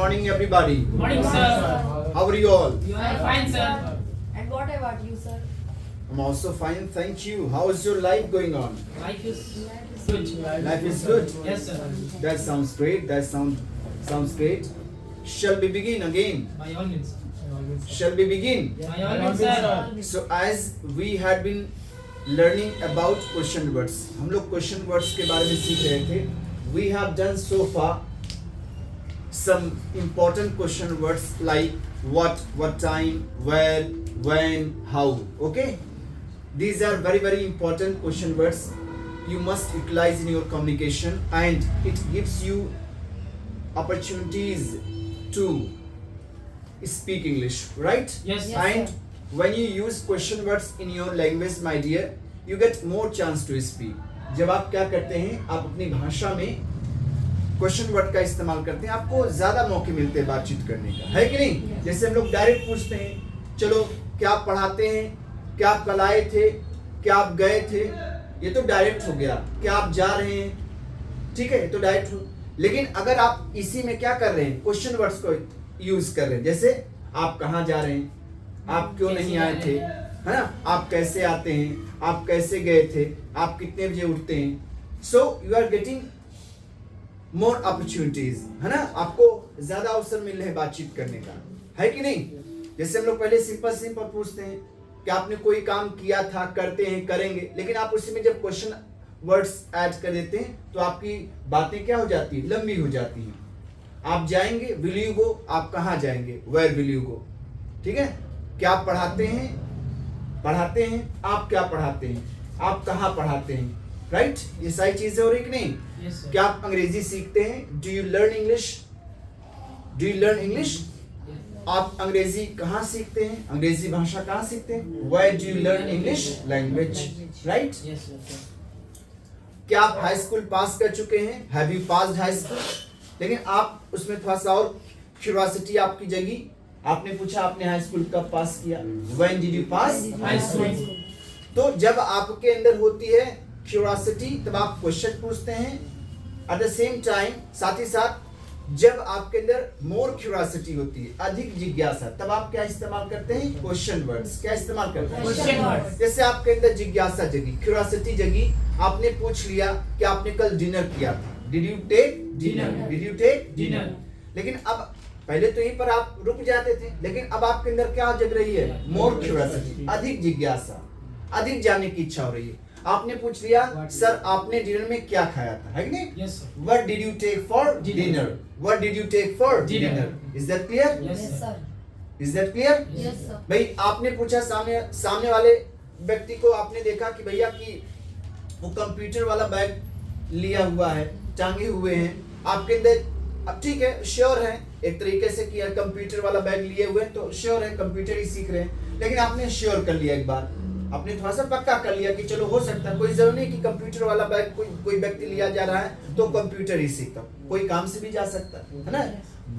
morning, everybody. Morning, sir. How are you all? You are fine, sir. And what about you, sir? I'm also fine, thank you. How is your life going on? Life is good. Life is good. Yes, sir. That sounds great. That sounds great. Shall we begin again? By all means. Shall we begin? By all means, sir. So as we had been learning about question words, हम लोग question words के बारे में सीख रहे थे. We have done so far some important question words like what time, where, when, how. Okay, these are very very important question words. You must utilize in your communication, and it gives you opportunities to speak English, right? Yes, Yes, And sir. when you use question words in your language, my dear, you get more chance to speak. जब आप क्या करते हैं, आप अपनी भाषा में question word का इस्तेमाल करते हैं, आपको ज्यादा मौके मिलते हैं बातचीत करने का, है कि नहीं? जैसे हम लोग डायरेक्ट पूछते हैं, चलो क्या आप पढ़ाते हैं, क्या आप कल आए थे, क्या आप गए थे, ये तो डायरेक्ट हो गया. क्या आप जा रहे हैं, ठीक है, ये तो डायरेक्ट हो. लेकिन अगर आप इसी में क्या कर रहे हैं, क्वेश्चन वर्ड्स को यूज कर रहे हैं, जैसे आप कहाँ जा रहे हैं, आप क्यों नहीं आए थे, है ना, आप कैसे आते हैं, आप कैसे गए थे, आप कितने बजे उठते हैं. So you are getting more opportunities, है ना, आपको ज्यादा अवसर मिल रहे हैं बातचीत करने का, है कि नहीं? जैसे हम लोग पहले सिंपल पूछते हैं कि आपने कोई काम किया था, करते हैं, करेंगे, लेकिन आप उसी में जब क्वेश्चन वर्ड्स ऐड कर देते हैं तो आपकी बातें क्या हो जाती है, लंबी हो जाती हैं. आप जाएंगे, विल यू गो, आप कहाँ जाएंगे, वेयर विल यू गो, ठीक है. क्या आप पढ़ाते हैं, आप क्या पढ़ाते हैं, आप कहाँ पढ़ाते हैं, राइट? ये सारी चीजें हो रही कि नहीं? Yes, sir. क्या आप अंग्रेजी सीखते हैं, डू यू लर्न इंग्लिश? आप अंग्रेजी कहाँ सीखते हैं, अंग्रेजी भाषा कहाँ सीखते हैं, where do you learn English language, right? Yes, sir. क्या आप हाई स्कूल पास कर चुके हैं, have you passed high school? लेकिन आप उसमें थोड़ा सा और क्यूरियोसिटी आपकी जगी, आपने पूछा आपने हाई स्कूल कब पास किया, when did you pass high school? तो जब आपके अंदर होती है क्यूरियोसिटी तब आप क्वेश्चन पूछते हैं. एट द सेम टाइम, साथ ही साथ जब आपके अंदर मोर क्यूरियोसिटी होती है, अधिक जिज्ञासा, तब आप क्या इस्तेमाल करते हैं, क्वेश्चन वर्ड्स. क्या इस्तेमाल करते हैं, Question words. जैसे आपके अंदर जिज्ञासा जगी, क्यूरियोसिटी जगी, आपने पूछ लिया कि आपने कल डिनर किया था, डिड यू टेक डिनर. लेकिन अब पहले तो यहीं पर आप रुक जाते थे, लेकिन अब आपके अंदर क्या जग रही है, मोर क्यूरियोसिटी, अधिक जिज्ञासा, अधिक जानने की इच्छा हो रही है. आपने पूछ लिया, सर आपने डिनर में क्या खाया था, है कि नहीं? Yes, sir. What did you take for dinner? What did you take for Dinner. dinner? Is that clear? Yes, Yes, sir. Is that clear? Yes, sir. भाई आपने पूछा, सामने वाले व्यक्ति को आपने देखा कि भैया की वो कंप्यूटर वाला बैग लिया हुआ है, टांगे हुए हैं, आपके अंदर, अब ठीक है, श्योर है एक तरीके से कि कंप्यूटर वाला बैग लिए हुए हैं तो श्योर है कंप्यूटर ही सीख रहे हैं. लेकिन आपने श्योर कर लिया, एक बार आपने थोड़ा सा पक्का कर लिया कि चलो हो सकता है, कोई जरूरी नहीं कि कंप्यूटर वाला बैग कोई व्यक्ति लिया जा रहा है तो कंप्यूटर ही सीखता, कोई काम से भी जा सकता है ना.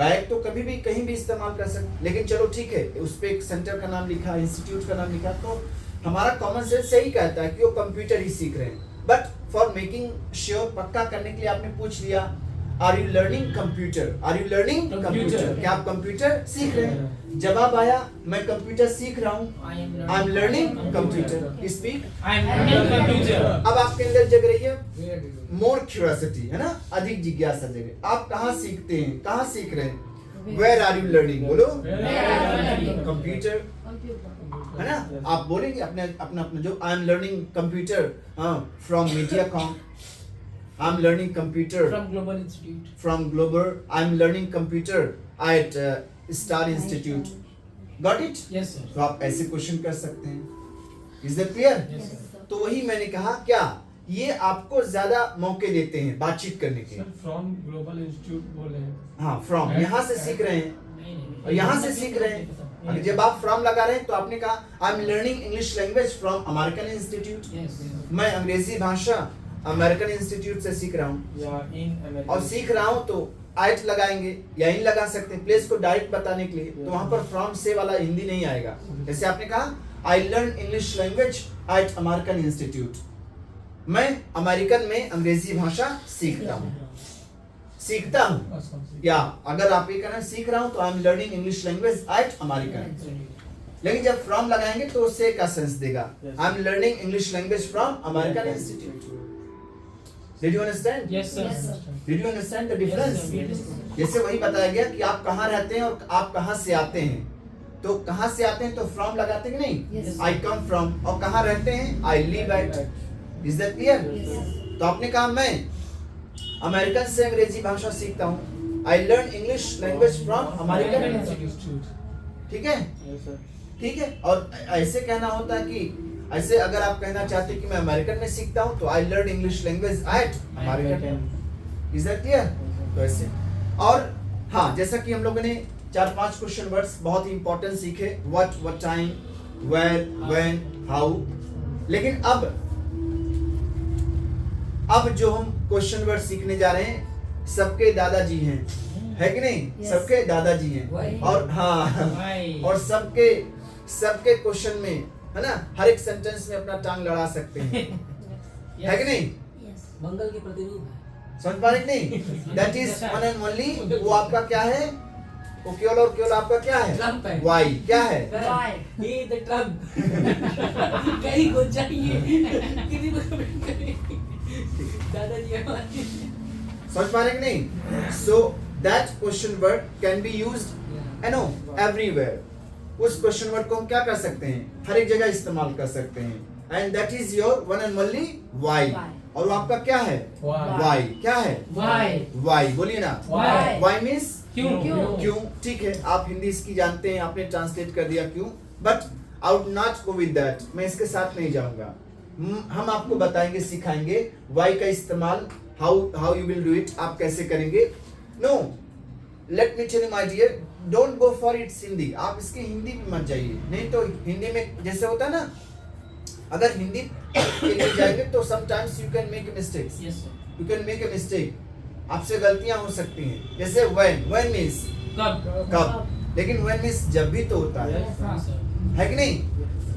बैग तो कभी भी कहीं भी इस्तेमाल कर सकते, लेकिन चलो ठीक है, उस पर एक सेंटर का नाम लिखा, इंस्टीट्यूट का नाम लिखा, तो हमारा कॉमन सेंस सही कहता है कि वो कंप्यूटर ही सीख रहे हैं. बट फॉर मेकिंग श्योर, पक्का करने के लिए आपने पूछ लिया, are you learning computer, Computer. क्या आप कंप्यूटर सीख रहे हैं? जवाब आया, मैं कंप्यूटर सीख रहा हूँ, I am I am learning computer. Speak. I am learning computer. अब आपके अंदर जग रही है मोर क्यूरियोसिटी, है ना, अधिक जिज्ञासा जगे. आप कहाँ सीखते हैं, कहाँ सीख रहे हैं, वेयर आर यू लर्निंग, बोलो. कंप्यूटर, है ना. आप बोलेंगे अपना जो I am learning computer from Mediacom, I am learning computer From Global Institute. from Global, I am learning computer at Star Institute. Got it? Yes, sir. तो आप ऐसे क्वेश्चन कर सकते हैं. Is that clear? Yes, sir. तो वही मैंने कहा, क्या ये आपको ज्यादा मौके देते हैं बातचीत करने के. सर फ्रॉम ग्लोबल इंस्टीट्यूट बोले हैं. हाँ, फ्रॉम, यहाँ से सीख रहे हैं नहीं. और यहाँ से सीख रहे हैं. अगर जब आप फ्रॉम लगा रहे हैं तो आपने कहा आई am learning English language from American institute. Yes. मैं अंग्रेजी भाषा अमेरिकन इंस्टीट्यूट से सीख रहा हूँ, या इन अमेरिका. और सीख रहा हूँ तो आइट लगाएंगे या इन लगा सकते हैं प्लेस को डायरेक्ट बताने के लिए. तो वहां पर फ्रॉम से वाला हिंदी नहीं आएगा. जैसे आपने कहा I learn English language eight American institute, मैं अमेरिकन में अंग्रेजी भाषा सीखता हूँ. सीखता हूँ, or something. या अगर आप ये कहना सीख रहा हूँ तो आई am learning English language eight American. लेकिन जब फ्रॉम लगाएंगे तो उससे एक सेंस देगा, आई am learning English language from American institute. Did you understand? Yes, sir. Yes, sir. Did you understand the Yes, difference? sir. We understand. जैसे वही बताया गया कि आप कहाँ रहते हैं और आप कहाँ से आते हैं, तो कहाँ से आते हैं तो फ्रॉम लगाते हैं कि नहीं? Yes. I come from. और कहाँ रहते हैं? I live at. Is that clear? Yes. तो आपने कहा मैं अमेरिकन से अंग्रेजी भाषा सीखता हूँ, I learn English language from American. Institute. ठीक है, Yes, sir. ठीक है। और ऐसे कहना होता है कि ऐसे अगर आप कहना चाहते हैं कि मैं अमेरिकन में सीखता हूँ तो I learn English language eight American. Is that clear? तो ऐसे। और हाँ, जैसा कि हम लोगों ने 4-5 क्वेश्चन वर्ड्स बहुत ही इंपॉर्टेंट सीखे, what time, where, when, how. लेकिन अब जो हम क्वेश्चन वर्ड सीखने जा रहे हैं सबके दादाजी हैं, है कि नहीं? Yes. सबके दादाजी हैं। Why? और हाँ, Why? और सबके क्वेश्चन में, है ना, हर एक सेंटेंस में अपना टांग लड़ा सकते हैं, है कि नहीं? Yes. मंगल के प्रतिरूप है। समझ पा रहे कि नहीं? That is one and only, वो आपका क्या है? वो केवल और केवल आपका क्या है? Trump है। वाई। क्या है? Why? He the Trump। कहीं को चाहिए, किसी को कमेंट करें। दादाजी हमारे। समझ पा रहे कि नहीं? So that question word can be used no everywhere. उस क्वेश्चन वर्ड को हम क्या कर सकते हैं? हर एक जगह इस्तेमाल कर सकते हैं। And that is your one and only why. Why? और वो आपका क्या है? Why? वाई। क्या है? Why? वाई। बोलिए ना। Why? वाई मीन्स क्यों? क्यों। ठीक है, आप हिंदी इसकी जानते हैं, आपने ट्रांसलेट कर दिया क्यों, but I would not go with that. मैं इसके साथ नहीं जाऊंगा। हम आपको बताएंगे, सिखाएंगे वाई का इस्तेमाल, how you will do it, आप कैसे करेंगे। No, let me tell you my dear, don't go for its Hindi. आप इसके हिंदी में मत जाइए, नहीं तो हिंदी में जैसे होता है ना, अगर हिंदी के लिए जाएंगे तो sometimes you can make mistakes, Yes, sir. You can make a mistake, आपसे गलतियां हो सकती हैं। जैसे व्हेन मीन्स कब? कब, लेकिन व्हेन मीन्स जब भी तो होता है, हाँ, sir. है कि नहीं?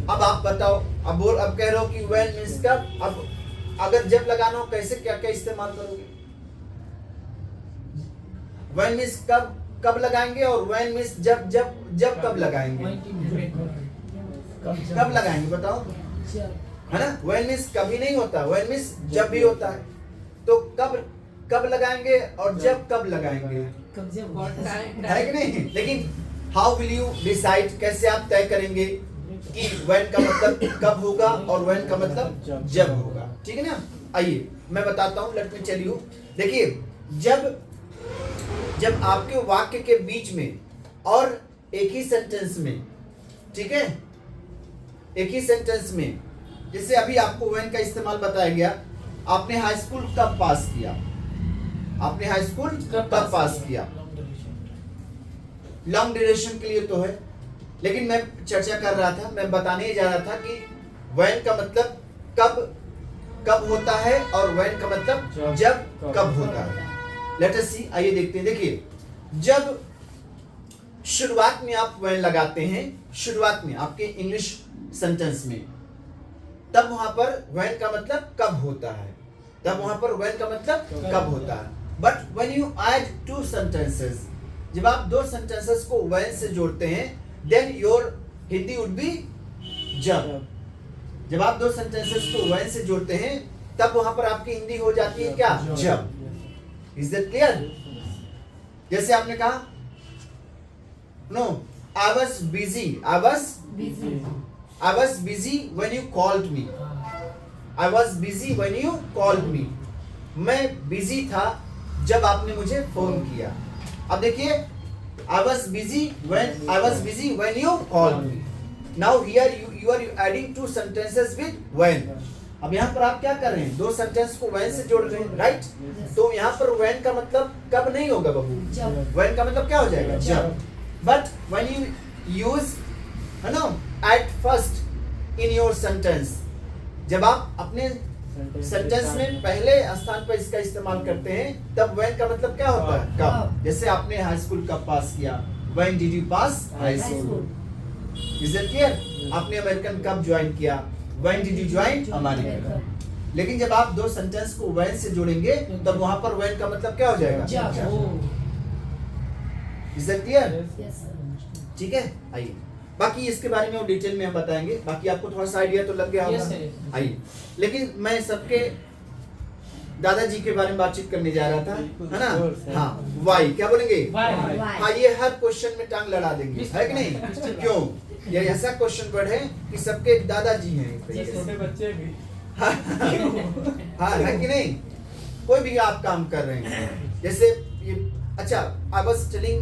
अब आप बताओ, अब कह रहे हो कि व्हेन मीन्स कब। अब अगर जब लगाना हो कैसे, क्या क्या इस्तेमाल करोगे? व्हेन मीन्स कब लगाएंगे, और व्हेन मीन्स जब कब लगाएंगे, कब लगाएंगे बताओ, है ना? व्हेन मीन्स कभी नहीं होता, व्हेन मीन्स जब भी होता है। तो कब लगाएंगे और जब कब लगाएंगे, कब जब बहुत टाइम है कि नहीं? लेकिन हाउ विल यू डिसाइड, कैसे आप तय करेंगे कि व्हेन का मतलब कब होगा और व्हेन का मतलब जब होगा? ठीक है ना? आइए मैं बताता हूँ, लेट मी टेल यू। देखिए, जब आपके वाक्य के बीच में और एक ही सेंटेंस में, ठीक है, एक ही सेंटेंस में, जैसे अभी आपको व्हेन का इस्तेमाल बताया गया, आपने हाई स्कूल कब पास किया, आपने हाई स्कूल कब पास किया, लॉन्ग ड्यूरेशन के लिए तो है। लेकिन मैं चर्चा कर रहा था, मैं बताने ही जा रहा था कि व्हेन का मतलब कब होता है और व्हेन का मतलब जब कब होता है। लेट अस सी, आइए देखते हैं। देखिए, जब शुरुआत में आप व्हेन लगाते हैं, शुरुआत में आपके इंग्लिश सेंटेंस में, तब वहां पर व्हेन का मतलब कब होता है, तब वहां पर व्हेन का मतलब कब होता है। But when you add two sentences, जब आप दो सेंटेंसेस को व्हेन से जोड़ते हैं, then your Hindi would be जब। जब आप दो सेंटेंसेस को व्हेन से जोड़ते हैं, तब वहां पर आपकी हिंदी हो जाती है क्या? जब। Is that clear? जैसे आपने कहा, no, I was busy, I was busy when you called me, I was busy when you called me. मैं बिजी था जब आपने मुझे फोन किया। अब देखिए, I was busy when you called me. Now here you are adding two sentences with when. अब यहाँ पर आप क्या कर रहे हैं? दो सेंटेंस को when से जोड़ रहे हैं, राइट? तो यहाँ पर when का मतलब कब नहीं होगा बाबू, जब। when का मतलब क्या हो जाएगा? जब। But when you use, है ना, at first in your sentence, जब आप अपने सेंटेंस में पहले स्थान पर इसका इस्तेमाल करते हैं, तब व्हेन का मतलब क्या होता है? कब। जैसे आपने हाई स्कूल कब पास किया, when did you pass high school. Is it clear? आपने अमेरिकन कब ज्वाइन किया, when did you join American. लेकिन जब आप दो सेंटेंस को when से जोड़ेंगे तब वहां पर when का मतलब क्या हो जाएगा? जब। Is that clear? Yes, sir. ठीक है, आइए बाकी इसके बारे में और डिटेल में हम बताएंगे। बाकी आपको थोड़ा सा आइडिया तो लग गया Yes, होगा। sir. आइए, लेकिन मैं सबके दादाजी के बारे में बातचीत करने जा रहा था, है ना? हाँ, वाई क्या बोलेंगे? Why? Why? हाँ, ये हर क्वेश्चन में टांग लड़ा देंगे, है कि नहीं? Mr. क्यों? ये ऐसा क्वेश्चन वर्ड है कि सबके दादाजी हैं इस तरीके से। छोटे बच्चे भी हाँ, है कि नहीं? कोई भी आप काम कर रहे हैं, जैसे ये अच्छा, I was telling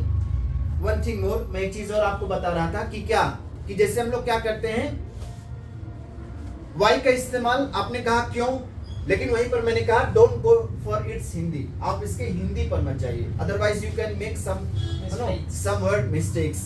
one thing more, मैं एक चीज और आपको बता रहा था कि क्या, कि जैसे हम लोग क्या करते हैं, वाई का इस्तेमाल आपने कहा क्यों, लेकिन वहीं पर मैंने कहा don't go for its Hindi, आप इसके हिंदी पर मत जाइए, otherwise you can make some word mistakes,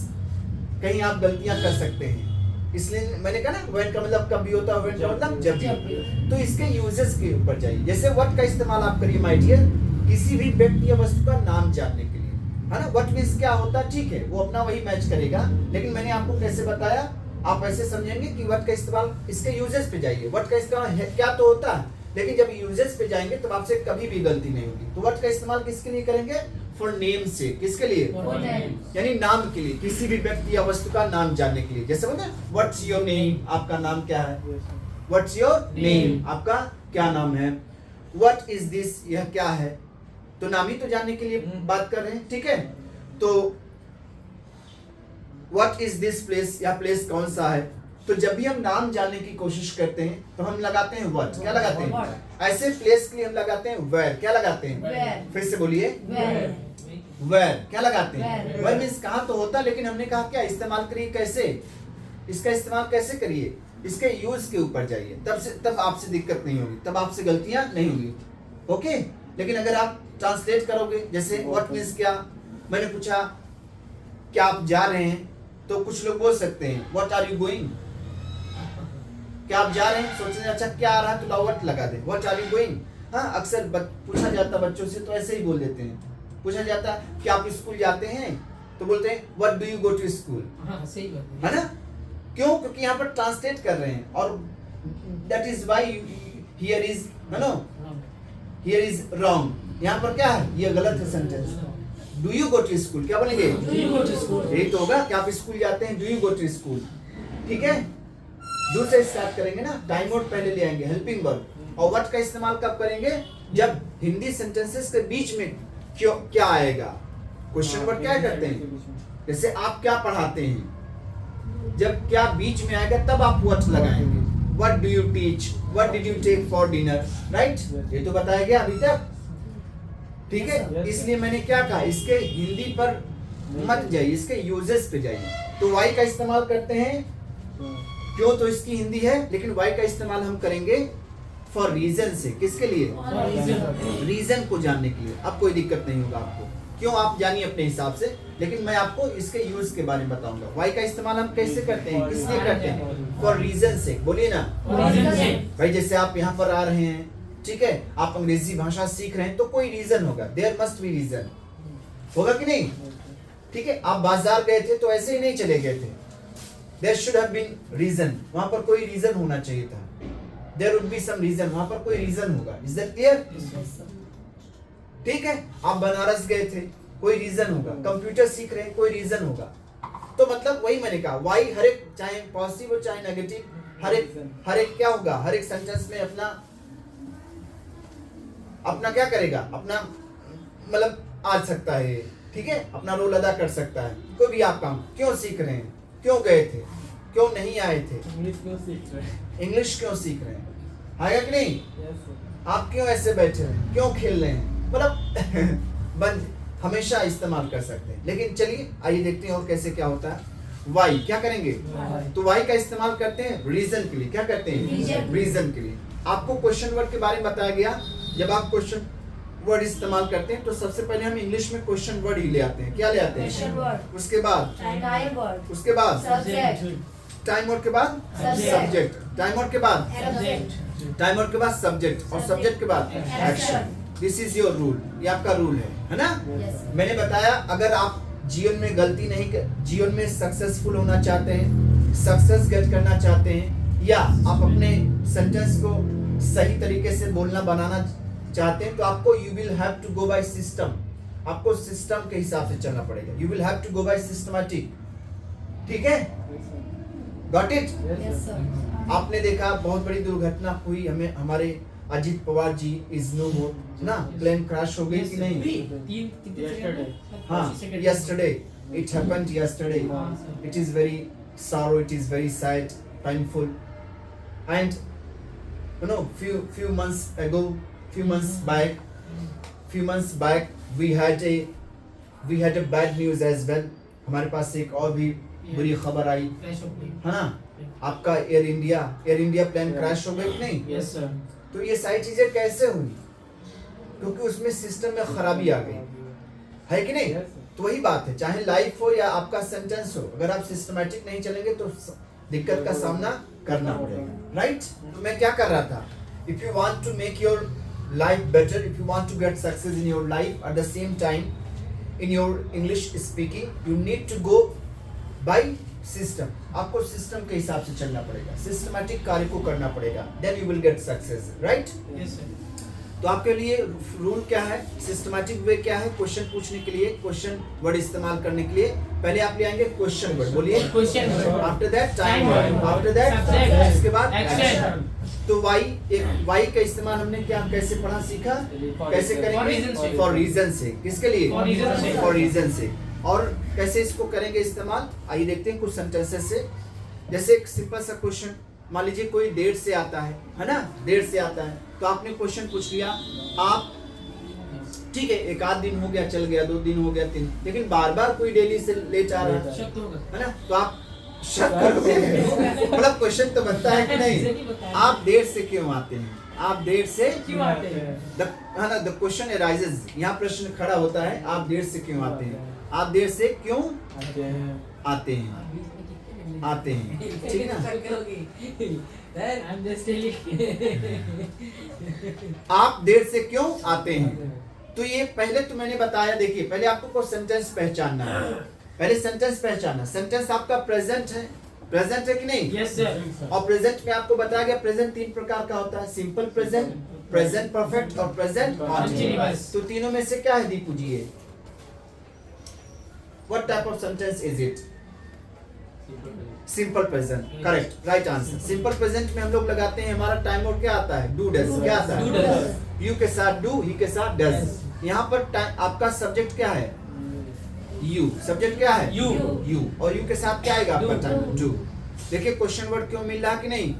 कहीं आप गलतियां कर सकते हैं। इसलिए मैंने कहा ना व्हेन का मतलब कब भी होता है, व्हेन का मतलब जब भी। तो इसके यूजेस के ऊपर जाइए, जैसे व्हाट का इस्तेमाल आप करिए माय डियर, किसी भी व्यक्ति या वस्तु का नाम जानने के लिए, है ना? व्हाट मींस क्या होता है, ठीक है, वो अपना वही मैच करेगा, लेकिन मैंने आपको कैसे बताया, आप ऐसे समझेंगे कि व्हाट का इस्तेमाल इसके यूजेस पे जाइए। व्हाट का इस्तेमाल क्या तो होता है, लेकिन जब यूजेस पे जाएंगे तो आपसे कभी भी गलती नहीं होगी। तो व्हाट का इस्तेमाल किसके लिए करेंगे? फॉर नेम से, किसके लिए? For name. यानी नाम के लिए, किसी भी व्यक्ति या वस्तु का नाम जानने के लिए। जैसे बोलते हैं व्हाट्स योर नेम, आपका नाम क्या है? व्हाट्स योर नेम, आपका क्या नाम है? व्हाट इज दिस, यह क्या है? तो नाम ही तो जानने के लिए बात कर रहे हैं, ठीक है? तो व्हाट इज दिस प्लेस, यह प्लेस कौन सा है? तो जब भी हम नाम जानने की कोशिश करते हैं तो हम लगाते हैं व्हाट, क्या लगाते हैं? ऐसे प्लेस के लिए हम लगाते हैं वेयर, क्या लगाते हैं? Where? फिर से बोलिए, Where? वेयर, क्या लगाते हैं? Where? वेयर मीन्स कहाँ तो होता है, लेकिन हमने कहा क्या इस्तेमाल करिए, कैसे इसका इस्तेमाल कैसे करिए, इसके यूज के ऊपर जाइए, तब आपसे दिक्कत नहीं होगी, तब आपसे गलतियां नहीं होगी, ओके? लेकिन अगर आप ट्रांसलेट करोगे, जैसे व्हाट मीन्स क्या, मैंने पूछा क्या आप जा रहे हैं, तो कुछ लोग बोल सकते हैं व्हाट आर यू गोइंग, क्या आप जा रहे हैं, सोचने अच्छा क्या आ रहा है तो व्हाट लगा दे, व्हाट आर यू गोइंग। हाँ, अक्सर पूछा जाता बच्चों से तो ऐसे ही बोल देते हैं, पूछा जाता कि आप स्कूल जाते हैं तो बोलते हैं what do you go to school, हाँ, सही बात है ना? क्यों? क्योंकि यहाँ पर ट्रांसलेट कर रहे हैं, और that is why here is, no here is wrong, यहाँ पर क्या है, ये गलत है sentence. Do you go to school, क्या बोलेंगे? Do you go to school? यही तो होगा कि आप स्कूल जाते हैं, do you go to school, ठीक है? डू से स्टार्ट करेंगे ना, टाइम आउट पहले ले आएंगे, हेल्पिंग वर्ब। और व्हाट का इस्तेमाल कब करेंगे? जब हिंदी सेंटेंसेस के बीच में क्यों क्या आएगा, क्वेश्चन वर्ड क्या करते हैं, जैसे आप क्या पढ़ाते हैं, जब क्या बीच में आएगा तब आप व्हाट लगाएंगे। What do you teach, what did you take for dinner, right? ये तो बताया गया अभी तक, ठीक है? इसलिए मैंने क्या कहा, इसके हिंदी पर मत जाइए, इसके यूजेस पे जाइए। तो वाई का इस्तेमाल करते हैं क्यों, तो इसकी हिंदी है, लेकिन वाई का इस्तेमाल हम करेंगे फॉर रीजन से, किसके लिए? रीजन को जानने के लिए। अब कोई दिक्कत नहीं होगा आपको, क्यों आप जानिए अपने हिसाब से, लेकिन मैं आपको इसके यूज के बारे में बताऊंगा। वाई का इस्तेमाल हम कैसे करते हैं, किस लिए करते हैं? फॉर रीजन से, बोलिए ना भाई। जैसे आप यहाँ पर आ रहे हैं, ठीक है, आप अंग्रेजी भाषा सीख रहे हैं तो कोई रीजन होगा, देयर मस्ट बी रीजन, होगा कि नहीं? ठीक है, आप बाजार गए थे तो ऐसे ही नहीं चले गए थे, there should have been reason, वहां पर कोई रीजन होना चाहिए था, there would be some reason, वहां पर कोई रीजन होगा। Is that clear? ठीक है, आप बनारस गए थे, कोई रीजन होगा, कंप्यूटर सीख रहे हैं, कोई रीजन होगा। तो मतलब वही मैंने कहा, वाई हर एक, चाहे पॉजिटिव हो चाहे नेगेटिव, हर एक क्या होगा, हर एक सेंटेंस में अपना क्या करेगा, अपना मतलब आ सकता है, ठीक है, अपना रोल अदा कर सकता है। कोई भी आप काम क्यों सीख रहे हैं, क्यों गए थे, क्यों नहीं आए थे, इंग्लिश क्यों सीख रहे हैं? इंग्लिश क्यों सीख रहे हैं, आएगा कि नहीं? Yes, sir. आप क्यों ऐसे बैठे हैं, क्यों खेल रहे हैं, मतलब बंद हमेशा इस्तेमाल कर सकते हैं। लेकिन चलिए आइए देखते हैं और कैसे क्या होता है। वाई क्या करेंगे, तो वाई का इस्तेमाल करते हैं रीजन के लिए, क्या करते हैं? रीजन के लिए। आपको क्वेश्चन वर्ड के बारे में बताया गया, जब आप क्वेश्चन वर्ड इस्तेमाल करते हैं तो सबसे पहले हम इंग्लिश में क्वेश्चन वर्ड ही ले आते हैं। क्या ले आते Question हैं? word. उसके बाद Time word. उसके बाद Subject. टाइम वर्ड के बाद Subject. सब्जेक्ट, टाइम वर्ड के बाद Subject. टाइम वर्ड के बाद सब्जेक्ट, और सब्जेक्ट के बाद action. This is your rule, ये आपका रूल है ना? Yes. मैंने बताया अगर आप जीवन में गलती नहीं जीवन में सक्सेसफुल होना चाहते हैं, सक्सेस गेट करना चाहते हैं, या आप अपने सेंटेंस को सही तरीके से बोलना बनाना चाहते हैं तो आपको you will have to go by system, आपको सिस्टम के हिसाब से चलना पड़ेगा। You will have to go by systematic, ठीक है, गॉट इट। Yes, sir. आपने देखा बहुत बड़ी दुर्घटना हुई, हमें हमारे अजीत पवार जी इज नो मोर ना, प्लेन क्रैश हो गई कि नहीं? Yesterday. हाँ, yesterday it happened yesterday. It is very sorrow, it is very sad, painful, and you know few months ago, few months back we had a bad news as well. हमारे पास एक और भी बुरी खबर आई है ना, आपका एयर इंडिया प्लेन क्रैश हो गई कि नहीं? Yes, sir. तो ये सारी चीजें कैसे हुई? क्योंकि उसमें सिस्टम में खराबी आ गई, है कि नहीं? Yes, sir. तो वही बात है, चाहे लाइफ हो या आपका सेंटेंस हो, अगर आप सिस्टमैटिक नहीं चलेंगे तो दिक्कत का सामना करना पड़ेगा, राइट? तो मैं क्या कर रहा था, if you want to make your life better, if you want to get success in your life, at the same time in your English speaking you need to go by system. आपको system के हिसाब से चलना पड़ेगा, systematic कार्य को करना पड़ेगा, then you will get success, right? Yes, sir. तो आपके लिए रूल क्या है, सिस्टमैटिक वे क्या है? क्वेश्चन पूछने के लिए, क्वेश्चन वर्ड इस्तेमाल करने के लिए पहले आप ले आएंगे क्वेश्चन वर्ड, बोलिए Question word. After that time Time word, word. After that Subject. इसके बाद Action. एक्शन। तो वाई का इस्तेमाल हमने क्या कैसे पढ़ा सीखा, कैसे For करेंगे? reason से। फॉर रीजन से, किसके लिए? For reason से। फॉर रीजन से। और कैसे इसको करेंगे इस्तेमाल, आइए देखते हैं कुछ सेंटेंसेस से। जैसे एक सिंपल सा क्वेश्चन, मान लीजिए कोई देर से आता है ना, देर से आता है, तो आपने क्वेश्चन पूछ लिया, आप ठीक है, एक आध दिन हो गया, चल गया, 2 दिन हो गया, 3, लेकिन बार बार कोई डेली से लेट आ रहा शक तो होगा। है ना, तो आप शक करोगे, मतलब क्वेश्चन तो बनता है कि नहीं, आप देर से क्यों आते हैं, आप देर से क्यों आते हैं? है ना, द क्वेश्चन अराइजेस, यहाँ प्रश्न खड़ा होता है, आप देर से क्यों आते हैं, आप देर से क्यों आते हैं, आते हैं, ठीक है ना, I'm just telling. आप देर से क्यों आते हैं। तो ये पहले तो मैंने बताया, देखिए पहले आपको को सेंटेंस पहचानना है, पहले सेंटेंस पहचानना। सेंटेंस आपका प्रेजेंट है कि नहीं? Yes, sir. और प्रेजेंट में आपको बताया गया प्रेजेंट 3 प्रकार का होता है, सिंपल प्रेजेंट, प्रेजेंट परफेक्ट और प्रेजेंट Continuous. तो तीनों में से क्या है दीपू जी ये? What type of sentence is it? Simple present, correct, right answer. Simple present में हम लोग लगाते हैं, हमारा टाइम मोड क्या आता है? डू डज, क्या आता Do है? does. यू के साथ डू, ही के साथ डज। यहाँ पर आपका सब्जेक्ट क्या है? यू। सब्जेक्ट क्या है? You. यू। और यू के साथ क्या आएगा आपका Do. टाइम? डू। देखिए क्वेश्चन वर्ड क्यों मिल रहा कि नहीं,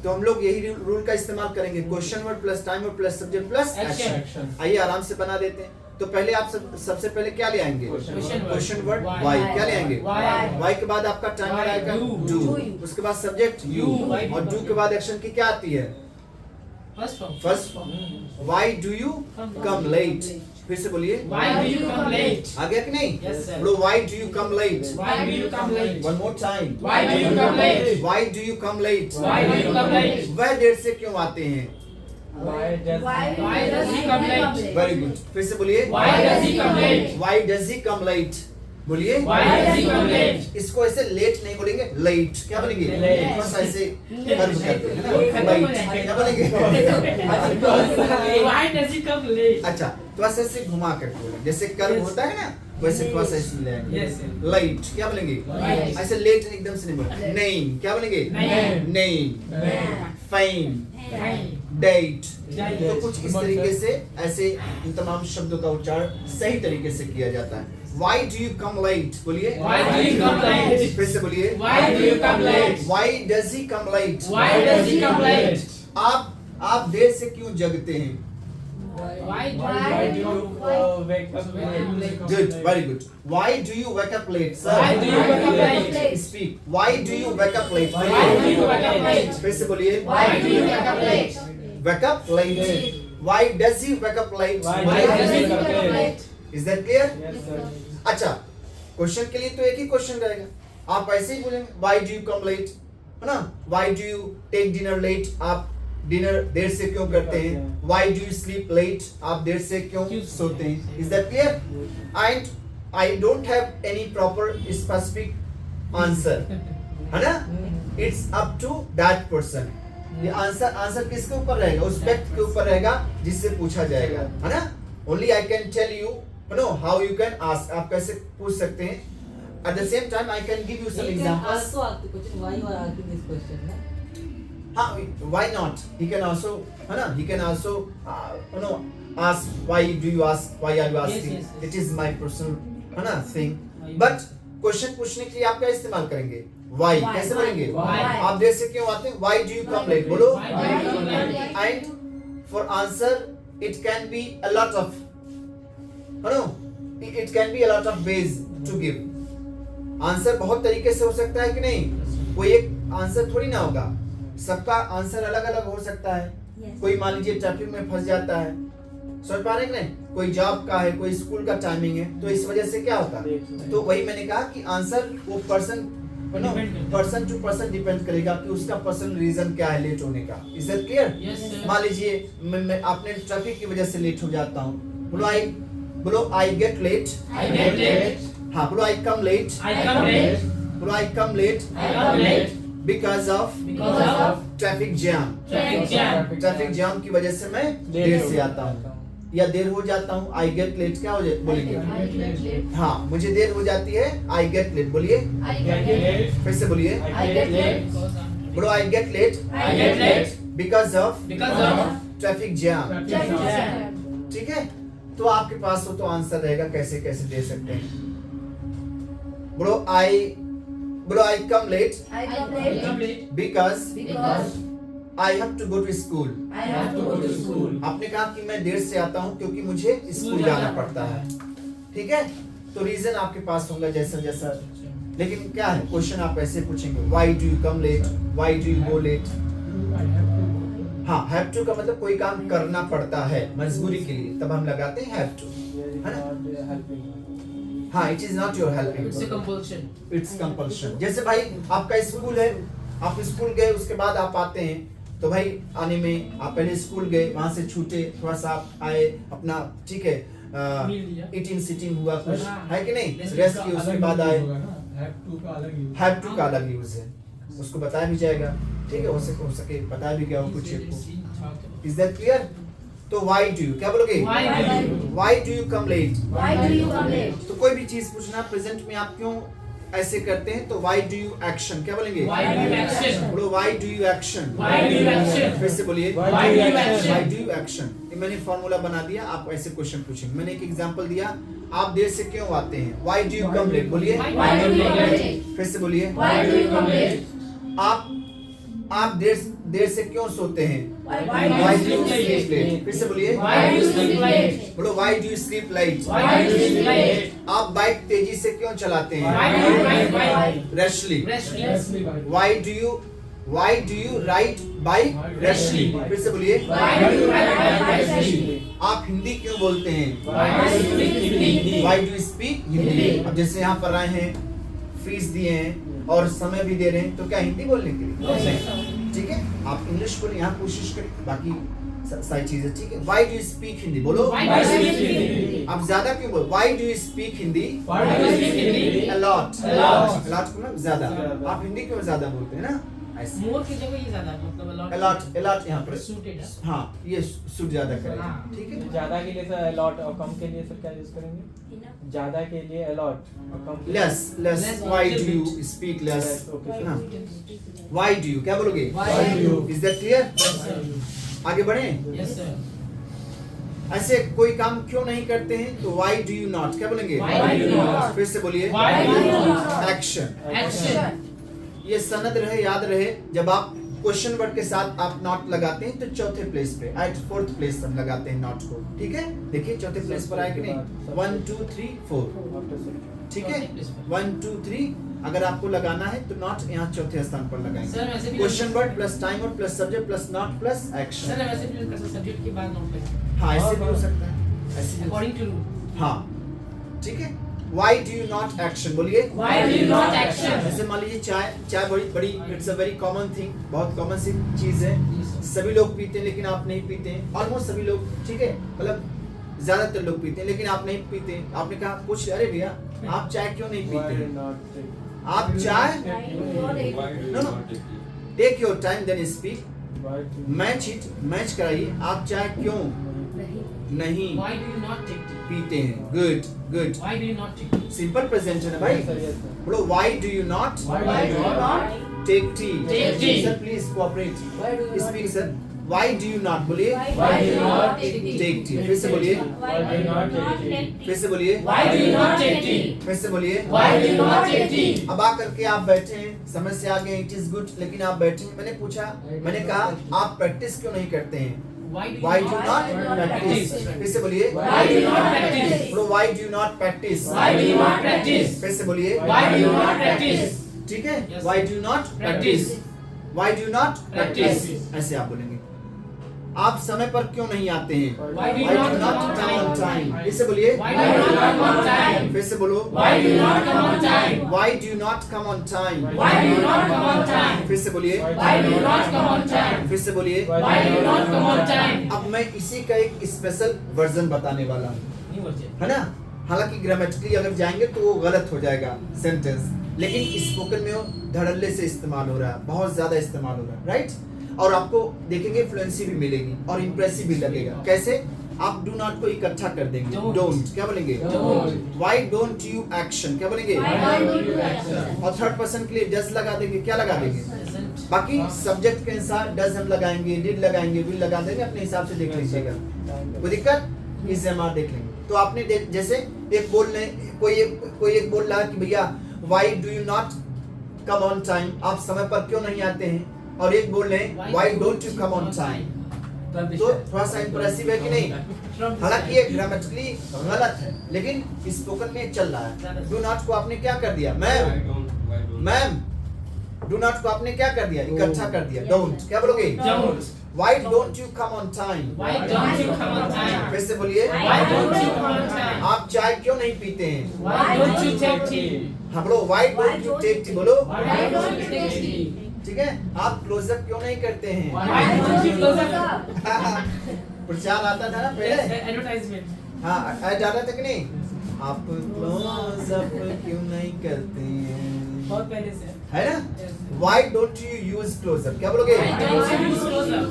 तो हम लोग यही रूल का इस्तेमाल करेंगे, question word plus time word plus subject plus Action. Action. आइए आराम से बना देते हैं। तो पहले आप सबसे पहले क्या ले आएंगे? Question word Why. वाई। क्या ले आएंगे? Why. वाई के बाद आपका टाइम Why. आएगा Do. Do, Do. उसके बाद सब्जेक्ट यू, Why. और डू के बाद एक्शन की क्या आती है? First form. First why do you come late. फिर से बोलिए, Why do you come late? आ गया कि नहीं? Yes, sir. बोलो why do you come late. Why do you come late? One more time, Why do you come late? Why do you come late. Why do you come late? वह देर से क्यों आते हैं? Why does Why does he come late? Very good. फिर से बोलिए, Why does he come late? Why does he come late. बोलिए, Why does he come late? इसको ऐसे लेट नहीं बोलेंगे, लेट। क्या बोलेंगे? Late. बस ऐसे कर्व करते हैं ना, लेट। क्या बोलेंगे? Why does he come late? अच्छा, तो ऐसे ऐसे घुमा करके बोलेंगे, जैसे कर्व Yes. होता है ना, वैसे थोड़ा सा इसमें ले आएंगे। Yes, sir. लाइट। क्या बोलेंगे? Light. ऐसे लेट एकदम से नहीं बोलेंगे। नेम। क्या बोलेंगे? Name. Name. Fame. Time. Date. Date. तो कुछ इस तरीके से ऐसे इन तमाम शब्दों का उच्चारण सही तरीके से किया जाता है। Why do you come late? बोलिए। Why do you come late? फिर से बोलिए। Why do you come late? Why does he come late? Why does he come late? आप देर से क्यों जगते हैं? Why Why do you wake up late? Good, very good. Why do you wake up late, sir? Why do you wake up late? Speak. Why do you wake up late? Why do you wake up late? फिर से बोलिए। Why do you wake up late? Wake up late. Why does he wake up late? Why Why does does he he wake up wake up late? late? Is that clear? Yes, sir. अच्छा, question के लिए तो एक ही question रहेगा, आप ऐसे ही बोलेंगे why do you come late, है ना? Why do you take dinner late? आप डिनर देर से क्यों करते हैं? Why do you sleep late? आप देर से क्यों सोते हैं? Is that clear? And I don't have any proper specific answer, है ना? It's up to that person. ये आंसर किसके ऊपर रहेगा? उस व्यक्ति के ऊपर रहेगा जिससे पूछा जाएगा, है ना? Only I can tell you no how you can ask, आप कैसे पूछ सकते हैं. At the same time I can give you some examples. also ask the question why you are asking this question, na? हाँ, why not? He can also, है ना? He can also, ask why do you ask? Why are you asking? yes. It is my personal, है ना, thing. Why? But question पूछने के लिए आप क्या इस्तेमाल करेंगे? Why? Why? कैसे बोलेंगे? Why? आप देर से क्यों आते हैं? Why do you come late? बोलो. Why Why do you come late? And for answer, it can be a lot of, it can be a lot of ways to give. Answer बहुत तरीके से हो सकता है कि नहीं? कोई एक आंसर थोड़ी ना होगा, सबका आंसर अलग अलग हो सकता है. Yes. कोई मान लीजिए ट्रैफिक में फंस जाता है, समझ पा रहे हैं कि नहीं? कोई जॉब का है, कोई स्कूल का टाइमिंग है, तो इस वजह से क्या होता है? तो वही मैंने कहा कि आंसर वो पर्सन टू पर्सन डिपेंड करेगा कि उसका पर्सनल रीजन क्या है लेट होने का. Is that clear? Yes, sir. मान लीजिए मैं आपने ट्रैफिक की वजह से लेट हो जाता हूँ. बोलो I get late. I get late. हाँ, बोलो I come late. I come late. बोलो I come late I come late because of because of traffic jam. traffic jam. Traffic jam की वजह से मैं देर से आता हूँ या देर हो जाता हूँ. आई गेट लेट क्या हो जाए बोलेंगे? I get late. हाँ, मुझे देर हो जाती है. आई गेट लेट बोलिए, I get late. फिर से बोलिए. I get late. बोलो I get late I get late because of because of traffic jam. Traffic jam. ठीक है, तो आपके पास हो तो आंसर रहेगा कैसे कैसे दे सकते हैं. बोलो I come late I come I come late late because because I have to go to school. I have to go to school. आपने कहा कि मैं देर से आता हूँ क्योंकि मुझे स्कूल जाना पड़ता है. ठीक है, तो रीजन आपके पास होगा जैसा जैसा. लेकिन क्या है क्वेश्चन आप ऐसे पूछेंगे, why do you come late, why do you go late. हाँ, हैव टू का मतलब कोई काम करना पड़ता है मजबूरी के लिए, तब हम लगाते हैं हैव टू. हाँ, it is not your helping, it's a compulsion. It's compulsion. जैसे भाई आपका स्कूल है, आप स्कूल गए, उसके बाद आप आते हैं, तो भाई आने में आप पहले स्कूल गए, वहां से छूटे, थोड़ा सा आप आए अपना, ठीक है, Meal लिया. ईटिंग सिटिंग हुआ कुछ, हाँ. है कि नहीं? Rest रेस्ट का की, उसके अलग बाद use आए. होगा ना, have to का अलग use. हैव टू का अलग यूज है, उसको बताया भी जाएगा. ठीक है, हो सके बताया भी गया हो कुछ एक को. Is that clear? तो व्हाई डू यू क्या बोलोगे? Why do you? Why do you come late. Why do you come late? तो कोई भी चीज पूछना प्रेजेंट में आप क्यों ऐसे करते हैं, तो व्हाई डू यू एक्शन क्या बोलेंगे? Why do you action? बोलो why do you action. Why do you action? फिर से बोलिए Why do you action? Why do you action. ये मैंने फॉर्मूला बना दिया, आप ऐसे क्वेश्चन पूछेंगे. मैंने एक एग्जांपल दिया, आप देर से क्यों आते हैं, why do you come late बोलिए. Why do you come late? फिर से बोलिए. Why do you come late? आप देर से क्यों सोते हैं, Why why do do you you sleep sleep late? Late. फिर से बोलिए. Why do you sleep late? बोलो why do you sleep late. Why do you sleep late? आप बाइक तेजी से क्यों चलाते हैं, Why do you ride bike? Rashly. Restless. Why do you ride bike rashly. फिर से बोलिए. Why do you ride bike rashly? आप हिंदी क्यों बोलते हैं, Why do you speak Hindi? Why do you speak Hindi. Hindi. अब जैसे यहाँ पर आए हैं, फीस दिए हैं और समय भी दे रहे हैं, तो क्या हिंदी बोलने के लिए? ठीक है, आप इंग्लिश बोले, यहाँ कोशिश करें, बाकी सारी चीजें ठीक है. Why do you speak Hindi बोलो. Why do you speak Hindi? आप ज्यादा क्यों बोलो, Why do you speak Hindi. Why do you speak Hindi? A lot. A lot. A lot को ना ज्यादा. आप हिंदी क्यों ज्यादा बोलते हैं ना, ऐसे. More की जगह ये ज्यादा मतलब A lot यहाँ पर. suited है. हाँ, ये सूट ज्यादा करेगा. हाँ. ठीक है. ज्यादा के लिए सर अलॉट और कम के लिए सर क्या यूज करेंगे? ज्यादा के लिए अलॉट और कम के लिए Less. Less Why or do you little bit. speak less? Less, okay, sir. हाँ. Why do you क्या बोलोगे? Why do you? Is that clear? Yes sir. आगे बढ़े. Yes sir. ऐसे कोई काम क्यों नहीं करते हैं, तो why do you not क्या बोलेंगे? Why do you not? फिर से बोलिए. Why do you not? Action. Action. ये सनद रहे, याद रहे, जब आप क्वेश्चन वर्ड के साथ आप नॉट लगाते हैं तो चौथे प्लेस पे, एट फोर्थ प्लेस हम लगाते हैं नॉट को. ठीक है, देखिए चौथे प्लेस पर आए कि नहीं. 1 2 3 4. ठीक है, 1 2 3. अगर आपको लगाना है तो नॉट यहाँ चौथे स्थान पर लगाएंगे. सर वैसे भी क्वेश्चन वर्ड प्लस टाइम और plus subject plus not plus sir action. वैसे भी कर सकते सब्जेक्ट के बाद नोट कर हाँ, ऐसे भी हो सकता है, ऐसे भी हो अकॉर्डिंग टू रूल. सकता है. हाँ, ठीक है. Why do you not action बोलिए. Why do you not action? जैसे मान लीजिए चाय बड़ी बड़ी it's a very common thing, बहुत कॉमन सी चीज है. सभी लोग पीते हैं लेकिन आप नहीं पीते हैं. ऑलमोस्ट सभी लोग, ठीक है, मतलब ज्यादातर लोग पीते हैं लेकिन आप नहीं पीते. आपने कहा कुछ, अरे भैया आप चाय क्यों नहीं पीते? आप चाय no take your time then speak. Why do you match इट, मैच कराइए। आप चाय क्यों नहीं Why do you not take tea? पीते हैं? Good good. Why do you not take tea? Simple present है ना भाई। Yes, sir, yes, sir. बोलो why do you not Why do you not take tea? Take tea. Sir please cooperate. Why do you speak sir. Why do you not बोलिए। Why do you not take tea? Take tea. फिर से बोलिए। Why do you not take tea? फिर से बोलिए। Why do you not take tea? फिर से बोलिए। Why do you not take tea? अब आकर के आप बैठे हैं, समझ से आ गए इट इज गुड, लेकिन आप बैठे हैं, मैंने पूछा, मैंने कहा आप प्रैक्टिस क्यों नहीं करते हैं? Why Why do do you you not not practice? practice? फिर से बोलिए। Why do you not practice? बोलो why do you not practice? Why do you not practice? फिर से बोलिए। Why do you not practice? ठीक है? Yes. Why do you not Practice. Why do you not Practice. ऐसे आप बोलेंगे। आप समय पर क्यों नहीं आते हैं? Why do you Why not do you not come on come on time? time? फिर से बोलिए। Why do you not come on time? फिर से बोलो। Why do you not come on time? Why do you not come on time? Why do you not come on time? फिर से बोलिए। Why do you not come on time? फिर से बोलिए। Why do you not come on time? अब मैं इसी का एक स्पेशल वर्जन बताने वाला हूँ, नहीं बच्चे। है ना? हालांकि ग्रामेटिकली अगर जाएंगे तो वो गलत हो जाएगा सेंटेंस, लेकिन स्पोकन में वो धड़ल्ले से इस्तेमाल हो रहा है, बहुत ज्यादा इस्तेमाल हो रहा है, राइट? और आपको देखेंगे फ्लुएंसी भी मिलेगी और इम्प्रेसिव भी लगेगा। कैसे? आप डू नॉट को इकट्ठा कर देंगे। Don't. डोंट क्या बोलेंगे? Don't. Why don't you action क्या बोलेंगे? Why don't you action? और थर्ड पर्सन के लिए डज लगा देंगे, क्या लगा देंगे? Doesn't. बाकी सब्जेक्ट के अनुसार डज हम लगाएंगे, डिड लगाएंगे, विल लगा देंगे, अपने हिसाब से देख लीजिएगा। कोई दिक्कत? इसे हम देख लेंगे। तो आपने जैसे एक बोलने कोई एक बोल रहा कि भैया why do you not come on time, आप समय पर क्यों नहीं आते हैं? और एक बोल रहे हैं why don't you come on time. तो थोड़ा सा इंप्रेसिव है कि नहीं? हालांकि ये ग्रामेटिकली गलत है, लेकिन स्पोकन में चल रहा है। डू नॉट को आपने क्या कर दिया? मैम डू नॉट को आपने क्या कर दिया? इकट्ठा कर दिया। डोंट क्या बोलोगे? Don't. Why don't you come on time? Why don't you come on time? फिर से बोलिए। Why don't you come on time? आप चाय क्यों नहीं पीते हैं? Why don't you take tea? हाँ बोलो why don't you take tea बोलो। Why don't you take tea? ठीक है? आप क्लोजअप क्यों नहीं करते हैं? Why don't you close up? प्रचार आता था ना पहले? Advertisement. हाँ ऐड आता था कि नहीं? आप क्लोजअप क्यों नहीं करते हैं? बहुत पहले से। है ना? Why don't you use close up क्या बोलोगे? Why don't you use close up?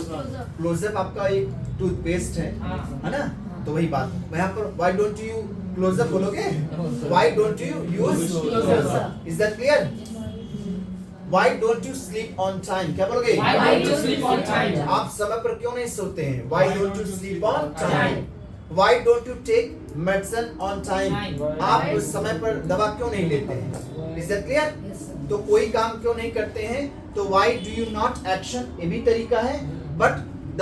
Close up आपका एक टूथपेस्ट है, हाँ। है ना? तो वही बात यहाँ पर व्हाई डोंट यू क्लोजअप बोलोगे? Why don't you use close up? Is that clear? Why don't you sleep on time क्या बोलोगे? Why don't you sleep on time? आप समय पर क्यों नहीं सोते हैं? Why don't you sleep on time? Why don't you take medicine on time? आप उस समय पर दवा क्यों नहीं लेते हैं? Is that clear? तो कोई काम क्यों नहीं करते हैं? तो why do you not action, ये भी तरीका है, but the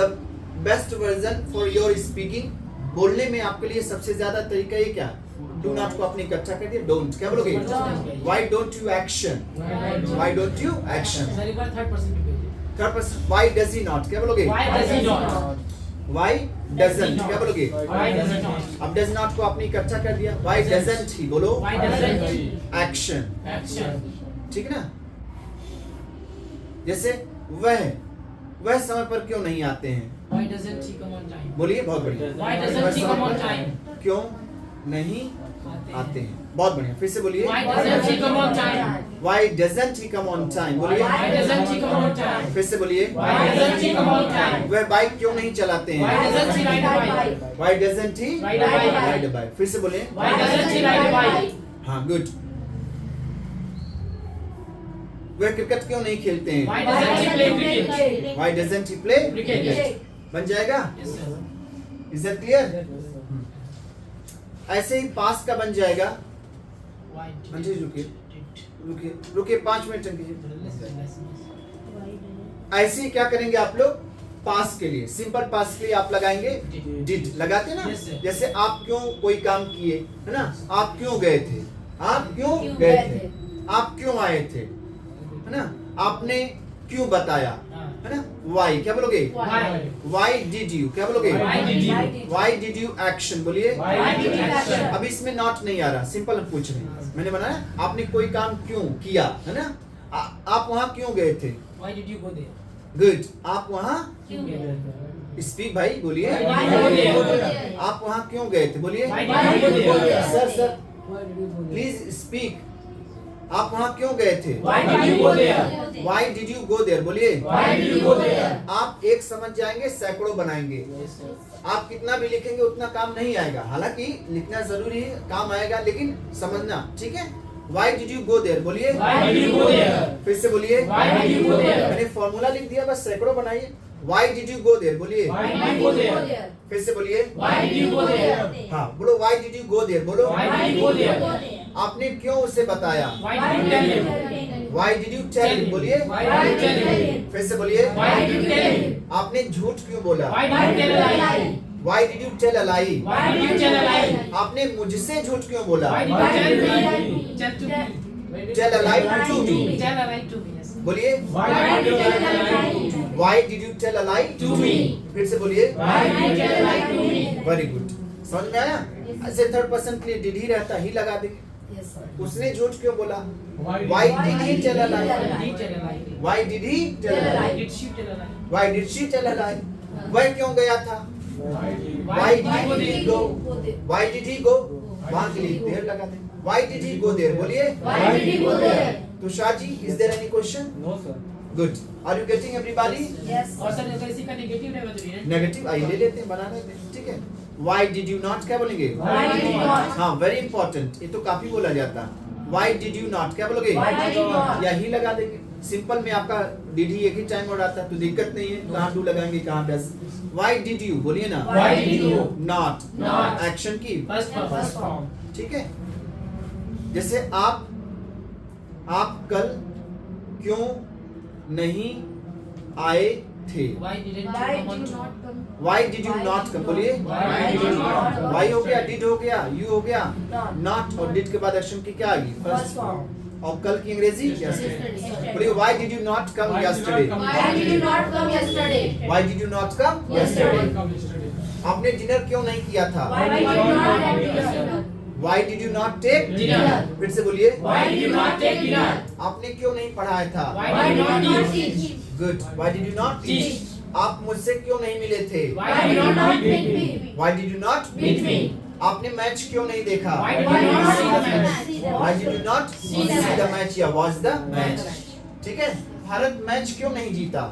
best version for your speaking, बोलने में आपके लिए सबसे ज्यादा तरीका ये क्या? डू नॉट को आपने इकट्ठा कर दिया। डोंट क्या बोलोगे? Why don't you action? Why don't you action? Sir एक बार थर्ड पर्सन पे भेजिए। Third person why does he not क्या बोलोगे? Why does he not? Why doesn't क्या बोलोगे? Why does he not? अब डज नॉट को आपने इकट्ठा कर दिया। व्हाई डजंट ही बोलो। Why doesn't he? Action, Action. ठीक है ना? जैसे वह समय पर क्यों नहीं आते हैं? Why doesn't he come on time? बोलिए, बहुत बढ़िया। Why doesn't he come on time? क्यों नहीं आते हैं? बहुत बढ़िया, फिर से बोलिए। Why doesn't he come on time? Why doesn't he come on time? बोलिए। Why doesn't he come on time? फिर से बोलिए। Why doesn't he come on time? वह बाइक क्यों नहीं चलाते Why हैं? doesn't he ride a bike? Why doesn't he Ride a bike. ride a bike? फिर से बोलिए। Why doesn't he ride a bike? हाँ, गुड। वह क्रिकेट क्यों नहीं खेलते हैं? Why doesn't he play cricket? Why doesn't he play Cricket. बन जाएगा? Yes, sir. Is that clear? ऐसे ही पास का बन जाएगा। Why हाँ जी, रुकिए 5 मिनट कीजिए। ऐसे ही क्या करेंगे आप लोग? पास के लिए, सिंपल पास के लिए आप लगाएंगे डिड, लगाते ना? Yes, sir. जैसे आप क्यों कोई काम किए, है ना? आप क्यों गए थे? आप क्यों गए थे? आप क्यों आए थे? है ना? आपने क्यों बताया? है ना? वाई क्या बोलोगे? Why? वाई डिड यू क्या बोलोगे? Why did you? Why did you action बोलिए। Why did you action? अब इसमें नॉट नहीं आ रहा, सिंपल पूछ रहे हैं। मैंने बनाया आपने कोई काम क्यों किया, है ना? आप वहां क्यों गए थे? Why did you go there? Good. आप वहां क्यों गए? स्पीक भाई बोलिए। Why did you go there? आप वहां क्यों गए थे? बोलिए। Why did you go there? Sir Why did you go there? Please speak. आप वहाँ क्यों गए थे? Why did you go there? Why did you go there? बोलिए। Why did you go there? आप एक समझ जाएंगे, सैकड़ों बनाएंगे। आप कितना भी लिखेंगे उतना काम नहीं आएगा। हालांकि लिखना जरूरी है, काम आएगा, लेकिन समझना, ठीक है? Why did you go there? बोलिए। Why did you go there? फिर से बोलिए। Why did you go there? मैंने फॉर्मूला लिख दिया, बस सैकड़ों बनाइए। Why did you go there? बोलिए। Why did you go there? फिर से बोलिए। Why did you go there? हाँ बोलो, Why did you go there? बोलो। Why did you go there? आपने क्यों उसे बताया? Why did you tell him? Why did you tell him? बोलिए। Why did you tell him? फिर से बोलिए। Why did you tell him? आपने झूठ क्यों बोला? Why did you tell a lie? Why did you tell a lie? Why did you tell a lie? आपने मुझसे झूठ क्यों बोला? Why did you tell me? Tell to me. Tell a lie to me. Tell a lie to me. Yes. बोलिए। Why did you tell a lie to me? Why did you tell a lie To me. फिर से बोलिए। Why did you tell a lie to me? Very good, समझ में आया? ऐसे third person के लिए डिड ही रहता, ही लगा देंगे। उसने झूठ क्यों बोला? Why did he tell a lie? Did he tell a lie? Why did he tell a lie? Did she tell a lie? Why did she tell a lie? वह क्यों गया था? Why did he go? Why did he go? वहाँ के लिए देर लगा दें। Why did he go there? बोलिए। Why did he go there? Tushar ji, is there any question? No, sir. Good. Are you getting everybody? Yes. और सर अगर इसी का नेगेटिव रहेगा तो नहीं नेगेटिव आइए ले लेते हैं, बना लेते हैं, ठीक है? Why did you not क्या बोलेंगे? Why did you not? हाँ, very important, ये तो काफी बोला जाता है। Why did you not क्या बोलोगे? Why did you not? या ही लगा देंगे। सिंपल में आपका did ही एक ही टाइम और आता है, तो दिक्कत नहीं है, कहाँ do लगाएंगे, कहाँ does। Why did you बोलिए ना। Why did you Not not action की, first form? ठीक है? जैसे आप कल क्यों नहीं आए थे? Why didn't Why you come did on you to? not come? Why did you not come? बोलिए। Why did you not come? Why हो गया, did हो गया, you हो गया, Not. not और did के बाद एक्शन की क्या आ गई? First form. और कल की अंग्रेजी yesterday। Yesterday. बोलिए, why did you not come yesterday? Why did you not come yesterday? Why did you not come Yesterday. आपने डिनर क्यों नहीं किया था? Why did you not have dinner? Why did you not take Dinner. फिर से बोलिए। Why did you not take dinner? आपने क्यों नहीं पढ़ाया था? Why Why did did you you not not teach? teach? Good. Why did you not teach? Teach. आप मुझसे क्यों नहीं मिले थे? Why Why did you not meet me? Why did you not Meet me. आपने मैच क्यों नहीं देखा? Why did Why you did you not not see the match? see the Why match? did you not See the see the match. match या watch the match? ठीक है? Bharat match क्यों नहीं जीता?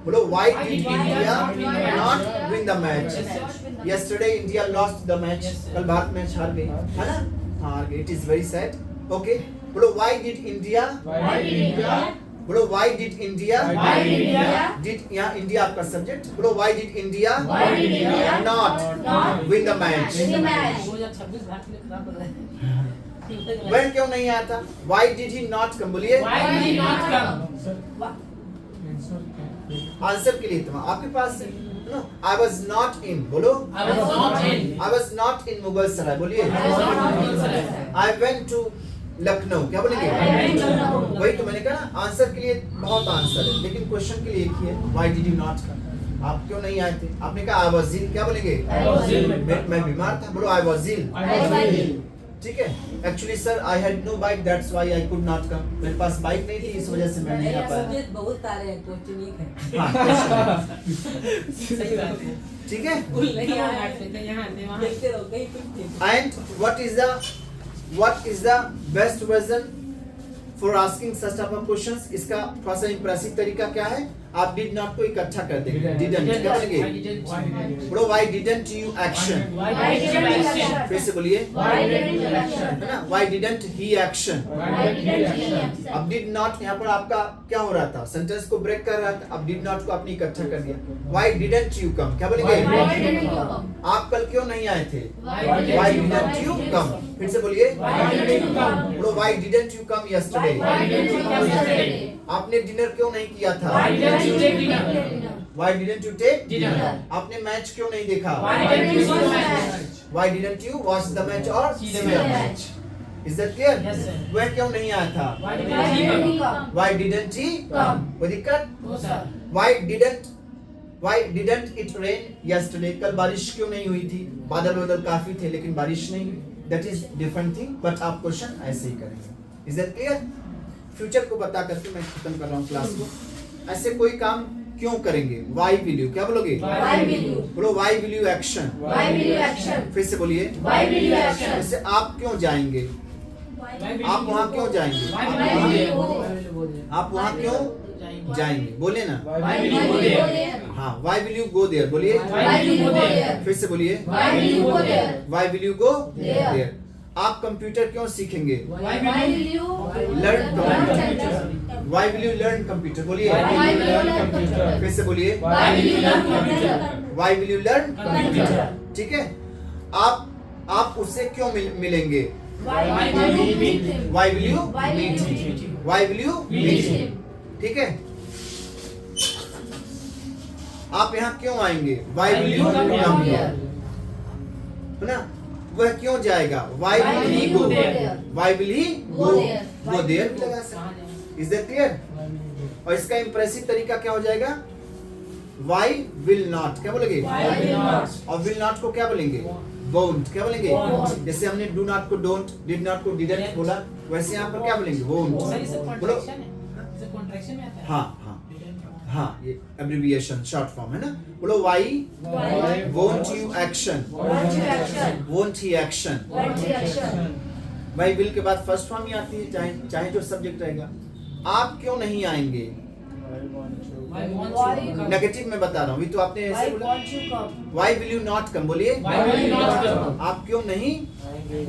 बोलो, why Why did did India India not win the match? Yes, sir. Yesterday India lost the match. Yes, sir. कल Bharat match हार गई, है ना? हार गई. It is very sad. Okay. बोलो, why did India? Why did India? बोलो, why did India? Why did India? Did यहाँ India आपका सब्जेक्ट. बोलो, why did India Why did India not win the match? win the match? 2026 Bharat के लिए खराब लग रहा है। वह क्यों नहीं आया था? Why did he not come? बोलिए. Why did he not come? Answer के लिए तुम आपके पास है। No, I was not in. बोलो. I was not in. I was not in Mughal सराय. बोलिए. I was not in Mughal I went to Lucknow. क्या बोलेंगे? I went to Lucknow. वही तो मैंने कहा ना, आंसर के लिए बहुत आंसर है, लेकिन क्वेश्चन के लिए एक ही है. Why did you not come? आप क्यों नहीं आए थे? आपने कहा I was ill. क्या बोलेंगे? I was ill. मैं बीमार था. बोलो I was ill. I was ill. ठीक है. Actually sir, I had no bike. That's why I could not come. मेरे पास बाइक नहीं थी, इस वजह से मैं नहीं आ पाया. सब्जेक्ट बहुत सारे हैं, क्वेश्चन एक है। हाँ, question. सही बात है। ठीक है. भूल नहीं यहाँ से वहाँ देखते रहो कहीं कुछ And what is the best version for asking such type of questions? इसका थोड़ा सा impressive तरीका क्या है? आप did not को इकट्ठा कर देंगे. Didn't क्या बोलेंगे? Bro, why didn't you action? Why Why didn't you action? फिर से बोलिए. Why didn't you action? है ना? Why didn't he action? Why didn't he action? अब did not यहाँ पर आपका क्या हो रहा था? सेंटेंस को ब्रेक कर रहा था. अब did not को आपने इकट्ठा कर दिया. Why didn't you come? क्या बोलेंगे? Why didn't you come? आप कल क्यों नहीं आए थे? Why didn't you come? फिर से बोलिए. Why didn't you come? Bro, why didn't you come yesterday? Why didn't you come yesterday? आपने डिनर क्यों नहीं किया था? Why didn't you take dinner? Why didn't you take Dinner. आपने मैच क्यों नहीं देखा? Why didn't you see the match? Why didn't you watch the match or See see the the match. match? Is that clear? Yes, sir. वह क्यों नहीं आया था? Why Why didn't he didn't come? he come? Why didn't he Come. कोई दिक्कत? No, sir. Why didn't it rain yesterday? कल बारिश क्यों नहीं हुई थी? बादल काफी थे लेकिन बारिश नहीं हुई. That is different thing. But आप क्वेश्चन ऐसे ही करेंगे. Is that clear? फ्यूचर को बता करके मैं खत्म कर रहा हूँ क्लास को. ऐसे कोई काम क्यों करेंगे? Why will you? क्या बोलोगे? Why will you? बोलो why will you action? Why will you action? फिर से बोलिए. Why will you action? जैसे आप क्यों जाएंगे? आप वहाँ क्यों जाएंगे? आप वहाँ क्यों जाएंगे? बोले ना। Why will you go there? हाँ, why will you go there? बोलिए। Why will you go there? फिर से बोलिए। Why will you go there? Why will you go There. there? आप कंप्यूटर क्यों सीखेंगे? Why will you Learn computer? Why will you learn computer? बोलिए। Why will you learn computer? फिर से बोलिए। Why will you learn computer? Why will you learn Computer. ठीक है। आप उससे क्यों मिलेंगे? Why will you meet him? Why will you Why will meet you him? meet him? Why will you Meet him. ठीक है। आप यहाँ क्यों आएंगे? Why will you come come here? here? है ना? वह क्यों जाएगा? Why Why will he will go you go there? there? Why will he Go there. Go there भी लगा सकते। Is that clear? और इसका इंप्रेसिव तरीका क्या हो जाएगा? Why will not क्या बोलेंगे? Why will not? और will not को क्या बोलेंगे? Won't क्या बोलेंगे? Won't. जैसे हमने do not को don't, did not को didn't बोला, वैसे यहाँ पर क्या बोलेंगे? Won't। सर इसे बोलो। कॉन्ट्रैक्शन है, इसे कॉन्ट्रैक्शन में आता है। हाँ हाँ हाँ, ये एब्रिविएशन शॉर्ट फॉर्म है ना। बोलो why Why won't you action? won't you action? Won't he action? Won't he action? भाई विल के बाद फर्स्ट फॉर्म ही आती है, चाहे चाहे जो सब्जेक्ट रहेगा। आप क्यों नहीं आएंगे? Why won't Why? you come? Negative में बता रहा हूँ, अभी तो आपने Why ऐसे बोला। won't you come? Why will you not come? बोलिए। Why will you not come? आप क्यों नहीं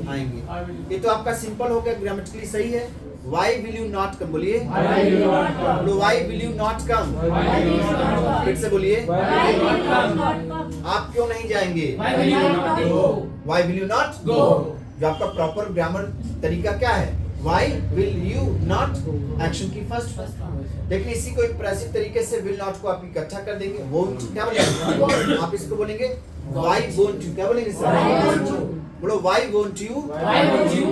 आएंगे? ये तो आपका सिंपल हो गया, ग्रामेटिकली सही है। Why will you not come? बोलिए। Why will you not come? बोलो why will you not come? Why will you not come? फिर से बोलिए। Why will you not come? आप क्यों नहीं जाएंगे? Why will you not go? Why will you not Go. जो आपका प्रॉपर ग्रामर तरीका क्या है? Why will you not action की फर्स्ट। देखिए इसी को एक प्रेसिव तरीके से will not को आप इकट्ठा कर देंगे। won't क्या बोलेंगे? आप इसको बोलेंगे why won't you क्या बोलेंगे सर? Why won't you? बोलो why won't you? Why won't you?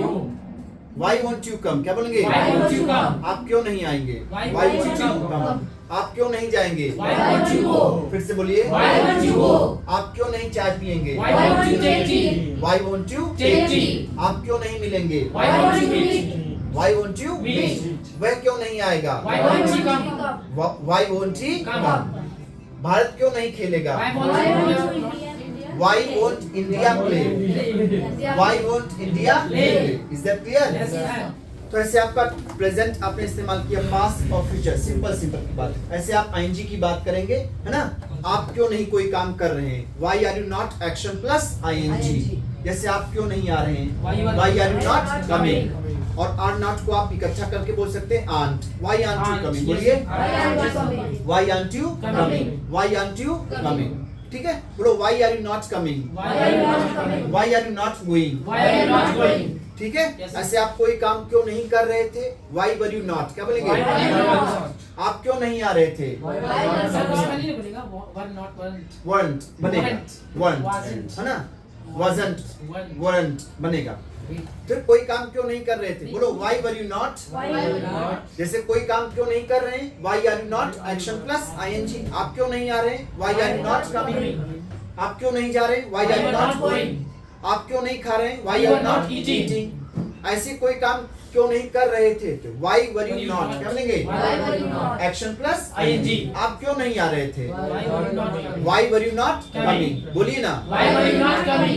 Why won't you come क्या बोलेंगे? Why won't you come? आप क्यों नहीं आएंगे? Why won't won't you you come? आप क्यों नहीं जाएंगे? Why won't you go? फिर से बोलिए। Why won't you go? आप क्यों नहीं चाय पिएंगे? Why won't you take tea? Why won't you? Take tea. आप क्यों नहीं मिलेंगे? Why won't you meet? Why won't you? Meet. वह क्यों नहीं आएगा? Why won't he come? Why won't he Come. Bharat क्यों नहीं खेलेगा? Why Why won't won't you you? India? Why won't India play? Why won't India play? Is that clear? Yes, sir. तो ऐसे आपका प्रेजेंट आपने इस्तेमाल किया, पास्ट और फ्यूचर, सिंपल सिंपल की बात। ऐसे आप आईएनजी की बात करेंगे, है ना? आप क्यों नहीं कोई काम कर रहे हैं? Why are you not action plus ing? जैसे आप क्यों नहीं आ रहे हैं? Why are you not coming? और are not को आप इकट्ठा करके बोल सकते हैं aren't. Why aren't you coming? बोलिए। Why aren't you coming? Why aren't you Coming. Why aren't you coming? ठीक है, बोलो why are you not coming? Why are you not coming? Why are you not going? Why are you not going? ठीक है, Yes, sir. ऐसे आप कोई काम क्यों नहीं कर रहे थे? Why were you not? क्या बोलेंगे? Why were you not? आप क्यों नहीं आ रहे थे? Why were you sir not? उसमें नहीं बोलेगा वर नॉट वरंट weren't बनेगा, weren't Wasn't. है ना? wasn't Weren't. weren't बनेगा। फिर कोई काम क्यों नहीं कर रहे थे? बोलो why were you not? Why were you not? जैसे कोई काम क्यों नहीं कर रहे हैं? Why are you not? Action plus ing। आप क्यों नहीं आ रहे हैं? Why are you not coming? आप क्यों नहीं जा रहे हैं? Why are you not going? आप क्यों नहीं खा रहे हैं? Why are you not eating? ऐसे कोई काम क्यों नहीं कर रहे थे? तो why were you not? क्या बोलेंगे? Why were you not? Action plus ing। आप क्यों नहीं आ रहे थे? Why were you not coming? Why were you not coming? बोलिए ना। Why were you not coming?